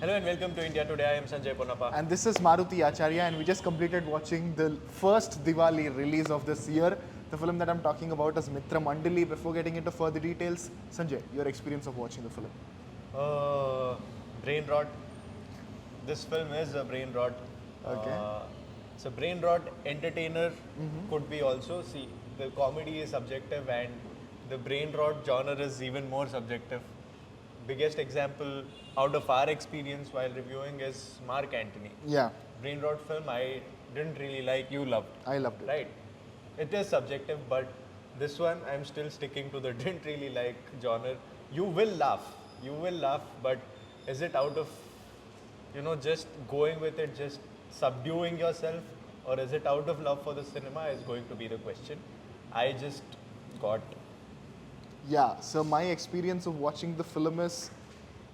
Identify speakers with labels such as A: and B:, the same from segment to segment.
A: Hello and welcome to India Today. I am Sanjay Ponappa.
B: And this is Maruti Acharya, and we just completed watching the first Diwali release of this year. The film that I'm talking about is Mithra Mandali. Before getting into further details, Sanjay, your experience of watching the film.
A: Brain rot. This film is a brain rot.
B: Okay.
A: It's a brain rot entertainer could be also. See, the comedy is subjective and the brain rot genre is even more subjective. Biggest example out of our experience while reviewing is Mark Antony.
B: Yeah,
A: Brain rot film I didn't really like, you loved.
B: I loved it.
A: Right. It is subjective, but this one I'm still sticking to the didn't really like genre. You will laugh. You will laugh, but is it out of, just going with it, just subduing yourself, or is it out of love for the cinema is going to be the question. I just got.
B: Yeah, so my experience of watching the film is,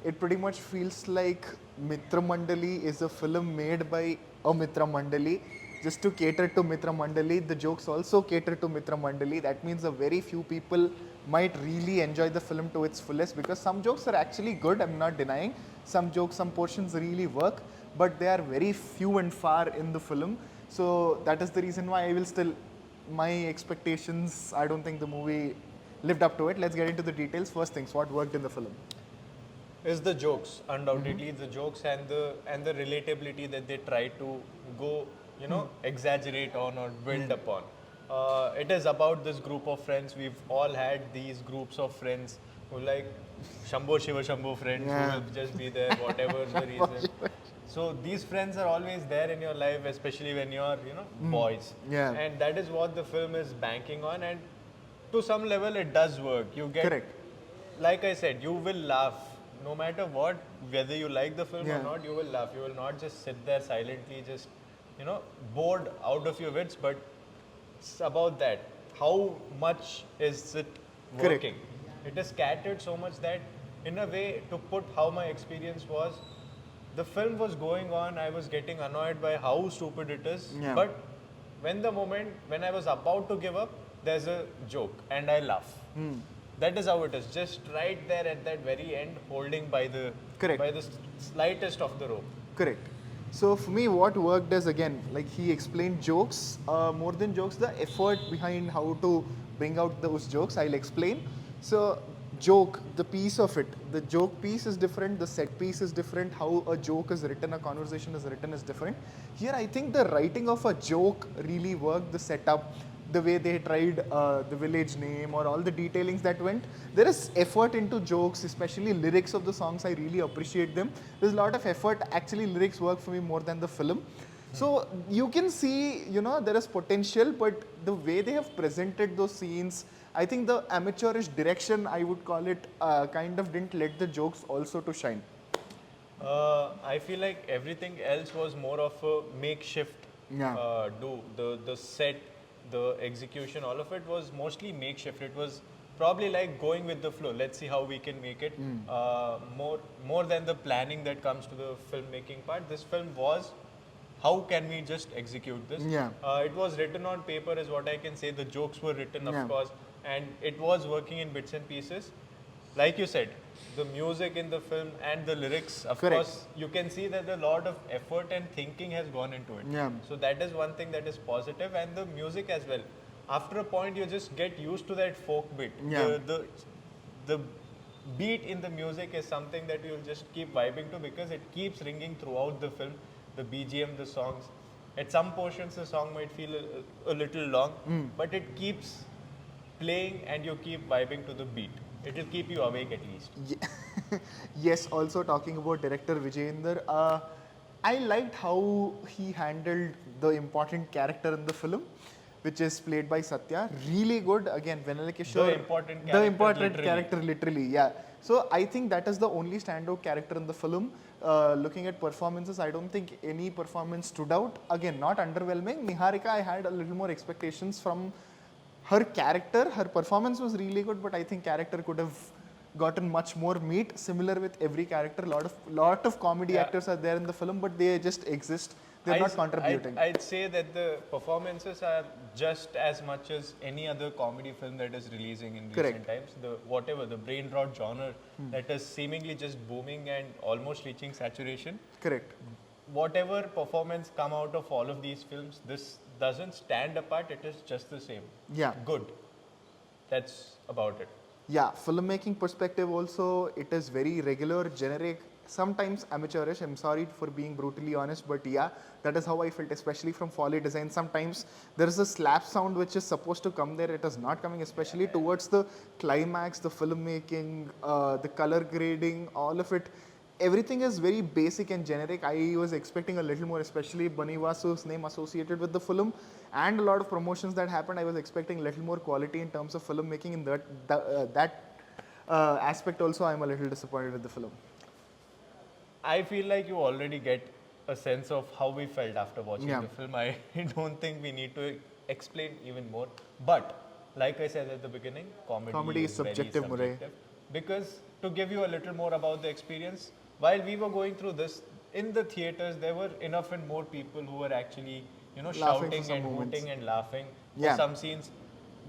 B: it pretty much feels like Mithra Mandali is a film made by a Mithra Mandali just to cater to Mithra Mandali. The jokes also cater to Mithra Mandali. That means a very few people might really enjoy the film to its fullest, because some jokes are actually good, I'm not denying. Some jokes, some portions really work, but they are very few and far in the film. So that is the reason why I will still, my expectations, I don't think the movie lived up to it. Let's get into the details. First things, what worked in the film?
A: Is the jokes, undoubtedly the jokes and the relatability that they try to go, exaggerate on or build upon. It is about this group of friends. We've all had these groups of friends who like Shambho Shiva Shambho friends who will just be there, whatever the reason. So these friends are always there in your life, especially when you're, boys.
B: Yeah.
A: And that is what the film is banking on, and to some level it does work. You get,
B: Correct.
A: like I said, you will laugh. No matter what, whether you like the film
B: Yeah.
A: or not, you will laugh. You will not just sit there silently, just, bored out of your wits, but it's about that. How much is it
B: Correct.
A: working? It is scattered so much that, in a way, to put how my experience was, the film was going on, I was getting annoyed by how stupid it is,
B: Yeah.
A: but when I was about to give up, there's a joke and I laugh. That is how it is. Just right there at that very end, holding by the
B: Correct.
A: by the slightest of the rope.
B: Correct. So for me, what worked is, again, like he explained jokes, more than jokes, the effort behind how to bring out those jokes, I'll explain. So joke, the piece of it, the joke piece is different, the set piece is different, how a joke is written, a conversation is written is different. Here I think the writing of a joke really worked, the setup, the way they tried the village name or all the detailings that went. There is effort into jokes, especially lyrics of the songs. I really appreciate them. There's a lot of effort. Actually, lyrics work for me more than the film. So you can see, there is potential, but the way they have presented those scenes, I think the amateurish direction, I would call it, kind of didn't let the jokes also to shine.
A: I feel like everything else was more of a makeshift.
B: Yeah.
A: The set, the execution, all of it was mostly makeshift. It was probably like going with the flow. Let's see how we can make it. More than the planning that comes to the filmmaking part. This film was, how can we just execute this?
B: Yeah.
A: It was written on paper, is what I can say. The jokes were written,
B: Yeah.
A: of course, and it was working in bits and pieces. Like you said, the music in the film and the lyrics, of
B: Correct.
A: course, you can see that a lot of effort and thinking has gone into it.
B: Yeah.
A: So that is one thing that is positive, and the music as well. After a point, you just get used to that folk beat.
B: Yeah.
A: The beat in the music is something that you'll just keep vibing to, because it keeps ringing throughout the film. The BGM, the songs. At some portions, the song might feel a little long, but it keeps playing and you keep vibing to the beat. It will keep you awake at least.
B: Yes, also talking about director Vijayendar, I liked how he handled the important character in the film, which is played by Satya. Really good. Again, Vanilla Kishore.
A: The important character,
B: The important
A: literally.
B: character, literally, yeah. So I think that is the only standout character in the film. Looking at performances, I don't think any performance stood out. Again, not underwhelming. Niharika, I had a little more expectations from her character. Her performance was really good, but I think character could have gotten much more meat. Similar with every character, lot of comedy
A: Yeah.
B: actors are there in the film, but they just exist. They're not contributing.
A: I'd say that the performances are just as much as any other comedy film that is releasing in recent times. The brain rot genre that is seemingly just booming and almost reaching saturation.
B: Correct.
A: Whatever performance come out of all of these films, this doesn't stand apart. It is just the same.
B: Yeah.
A: Good. That's about it.
B: Yeah, filmmaking perspective also, it is very regular, generic, sometimes amateurish. I'm sorry for being brutally honest, but yeah, that is how I felt, especially from Foley Design. Sometimes there is a slap sound which is supposed to come there. It is not coming, especially towards the climax, the filmmaking, the color grading, all of it. Everything is very basic and generic. I was expecting a little more, especially Banivasu's name associated with the film and a lot of promotions that happened. I was expecting a little more quality in terms of filmmaking. In that aspect also, I'm a little disappointed with the film.
A: I feel like you already get a sense of how we felt after watching the film. I don't think we need to explain even more. But like I said at the beginning, comedy is
B: subjective,
A: very subjective. Because to give you a little more about the experience, while we were going through this, in the theaters, there were enough and more people who were actually, shouting and hooting and laughing for some scenes.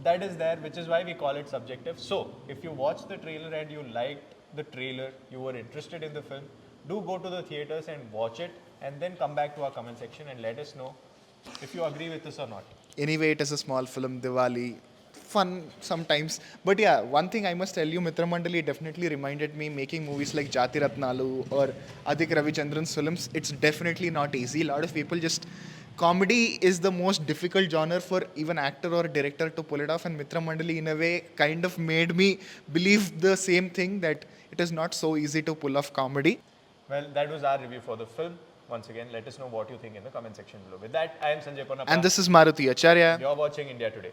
A: That is there, which is why we call it subjective. So, if you watched the trailer and you liked the trailer, you were interested in the film, do go to the theaters and watch it, and then come back to our comment section and let us know if you agree with this or not.
B: Anyway, it is a small film, Diwali. Fun sometimes. But yeah, one thing I must tell you, Mithra Mandali definitely reminded me making movies like Jati Ratnalu or Adik Ravichandran's films. It's definitely not easy. A lot of people just... Comedy is the most difficult genre for even actor or director to pull it off, and Mithra Mandali in a way kind of made me believe the same thing, that it is not so easy to pull off comedy.
A: Well, that was our review for the film. Once again, let us know what you think in the comment section below. With that, I am Sanjay Ponnappa.
B: And this is Maruti Acharya.
A: You're watching India Today.